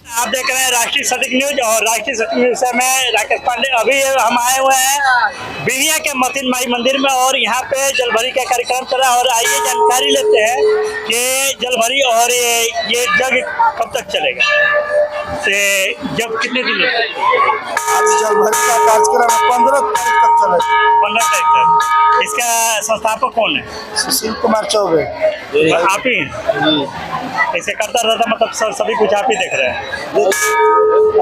आप देख रहे हैं राष्ट्रीय सटीक न्यूज और राष्ट्रीय सटीक न्यूज से मैं राकेश पांडे। अभी हम आए हुए हैं बिहिया के मतीन माई मंदिर में और यहाँ पे जलभरी का कार्यक्रम चल रहा है। और आइए जानकारी लेते हैं कि जलभरी और ये जग कब तक चलेगा, से जब कितने दिन आज जलभरी का कार्यक्रम 15 तारीख तक चलेगा। 15 तारीख तक। इसका संस्थापक कौन है? सुशील कुमार चौबे। आप ही ऐसे करता रहता, मतलब सभी कुछ आप ही देख रहे हैं।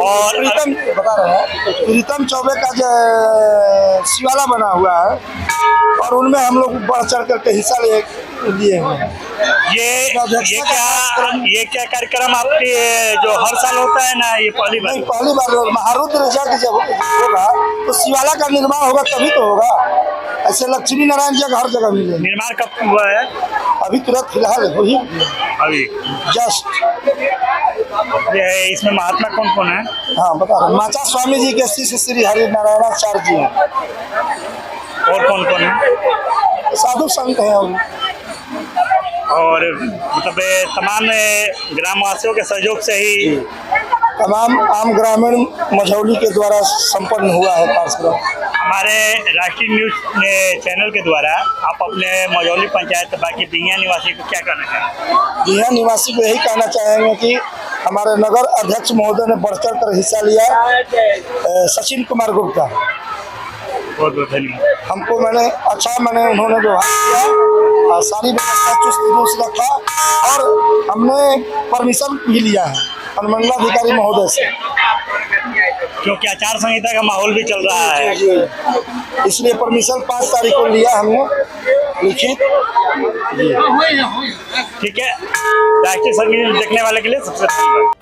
और बता रहे हैं प्रीतम चौबे का जो शिवाला बना हुआ है और उनमें हम लोग बढ़ चढ़ करके हिस्सा लिए हुए हैं। ये क्या कार्यक्रम आपके जो हर साल होता है ना, ये पहली बार? महारुद्र जग जब होगा तो शिवाला का निर्माण होगा तभी तो होगा। ऐसे लक्ष्मी नारायण जग हर जगह मिले। निर्माण कब हुआ है? अभी तुरंत फिलहाल वही अभी जस्ट। इसमें महात्मा कौन कौन है? हाँ बता रहे, माचा स्वामी जी के शिष्य श्री हरि नारायणाचार्य जी हैं। और कौन कौन है? साधु संत है। और मतलब तमाम ग्रामवासियों के सहयोग से ही तमाम आम ग्रामीण मझौली के द्वारा संपन्न हुआ है कार्यक्रम। हमारे राष्ट्रीय न्यूज चैनल के द्वारा आप अपने मझौली पंचायत बाकी बिहिया निवासी को क्या कहना चाहेंगे? बिहिया निवासी को यही कहना चाहेंगे कि हमारे नगर अध्यक्ष महोदय ने बढ़ चढ़ कर हिस्सा लिया। सचिन कुमार गुप्ता, बहुत बहुत धन्यवाद। हमको मैंने उन्होंने व्यवहार किया और सारी व्यवस्था चुस्त दुरुस्त रखा और हमने परमिशन भी लिया है अनुमंडलाधिकारी महोदय से, क्योंकि आचार संहिता का माहौल भी चल रहा है। इसलिए परमिशन 5 तारीख को लिया हमने लिखित। ठीक है, राष्ट्रीय संगीत देखने वाले के लिए सबसे धन्यवाद।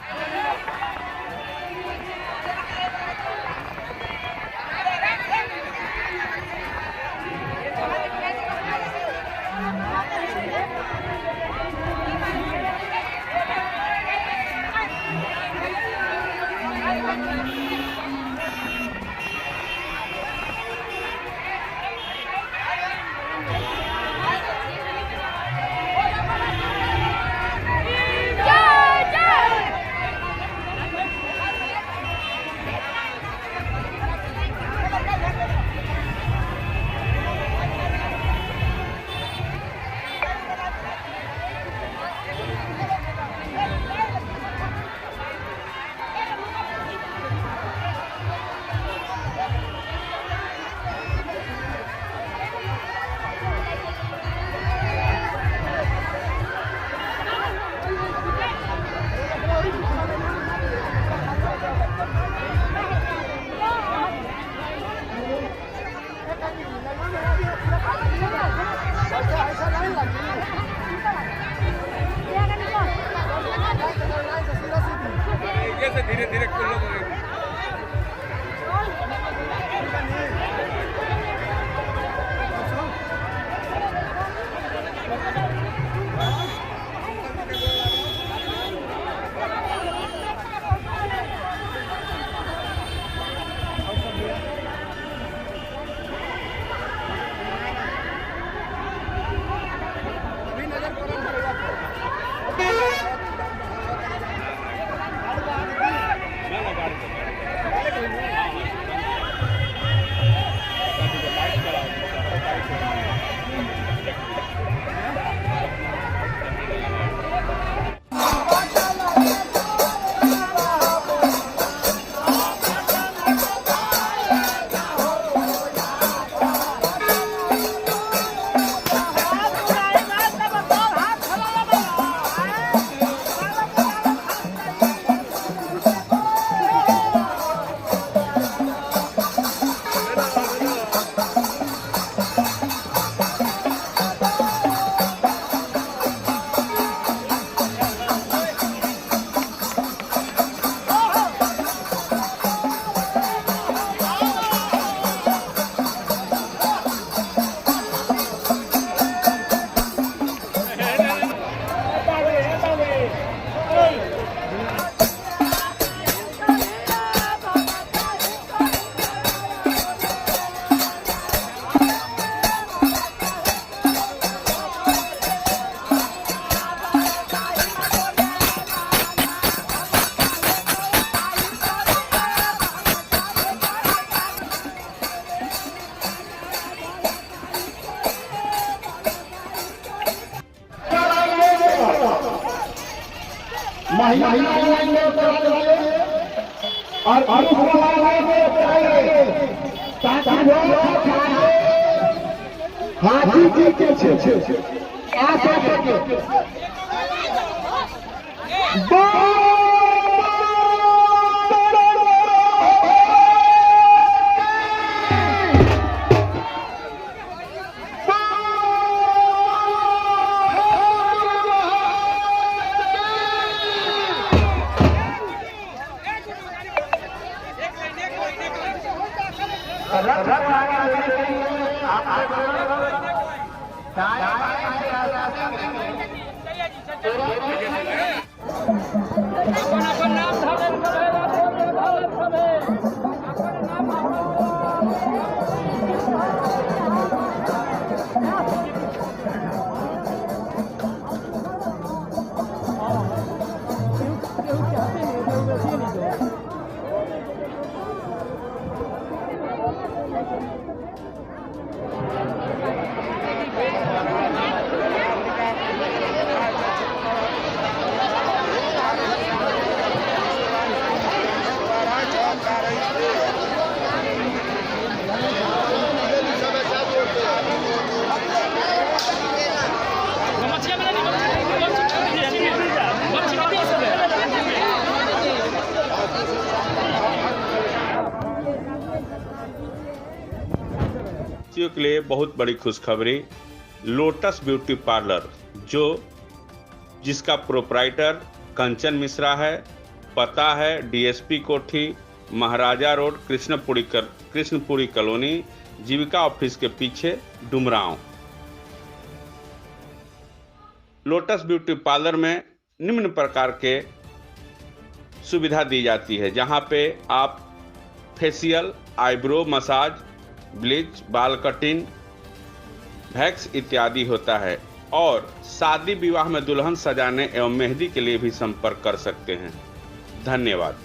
धीरे धीरे नजर के लिए बहुत बड़ी खुशखबरी। लोटस ब्यूटी पार्लर जिसका प्रोप्राइटर कंचन मिश्रा है, पता है डीएसपी कोठी, महाराजा रोड, कृष्णपुरी कॉलोनी, जीविका ऑफिस के पीछे, डुमरांव। लोटस ब्यूटी पार्लर में निम्न प्रकार के सुविधा दी जाती है, जहां पे आप फेशियल, आईब्रो मसाज, ब्लीच, बाल कटिंग, वैक्स इत्यादि होता है। और शादी विवाह में दुल्हन सजाने एवं मेहंदी के लिए भी संपर्क कर सकते हैं। धन्यवाद।